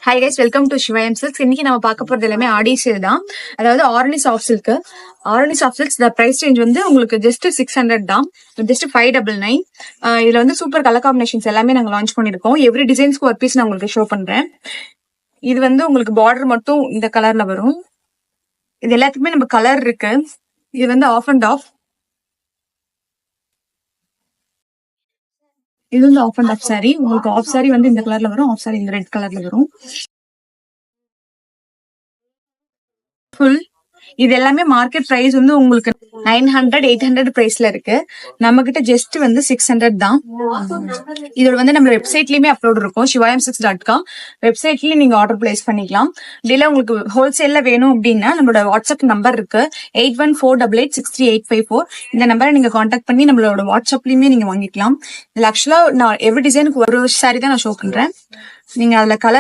High guys, welcome to Sivayam silks. இன்னைக்கு நம்ம பார்க்க போறது எல்லாமே ஆடி சேல் தான். அதாவது Arani soft silk. Arani soft silks price range வந்து உங்களுக்கு ஜஸ்ட் 600 தான், ஜஸ்ட் 599. இதுல வந்து சூப்பர் கலர் காம்பினேஷன்ஸ் எல்லாமே நாங்க லான்ச் பண்ணிருக்கோம். எவ்ரி டிசைன்ஸ்க்கு ஒரு பீஸ் நான் உங்களுக்கு ஷோ பண்றேன். இது வந்து உங்களுக்கு பார்டர் மட்டும் இந்த கலர்ல வரும். இது எல்லாத்துக்குமே நம்ம கலர் இருக்கு. இது வந்து ஆஃப் அண்ட் ஆஃப். இது வந்து ஆஃப் அண்ட் ஆஃப் சாரி. உங்களுக்கு ஆஃப் சாரி வந்து இந்த கலர்ல வரும், ஆஃப் சாரி இந்த ரெட் கலர்ல வரும். ஃபுல் இது எல்லாமே மார்க்கெட் பிரைஸ் வந்து உங்களுக்கு 900 800 பிரைஸ்ல இருக்கு. நம்ம கிட்ட ஜஸ்ட் வந்து 600 தான். இதோட வந்து நம்ம வெப்சைட்லயுமே அப்லோட் இருக்கும், shivayam6.com. வெப்சைட்லயும் நீங்க ஆர்டர் பிளேஸ் பண்ணிக்கலாம். இதுல உங்களுக்கு ஹோல்சேல்ல வேணும் அப்படின்னா நம்மளோட வாட்ஸ்அப் நம்பர் இருக்கு, 8148863854. இந்த நம்பரை நீங்க கான்டாக்ட் பண்ணி நம்மளோட வாட்ஸ்அப்லயுமே நீங்க வாங்கிக்கலாம். இதுல ஆக்சுவலா நான் எவ்ரி டிசைனுக்கு ஒரு சாரி தான் நான் ஷோ பண்றேன். நீங்க அதுல கலர்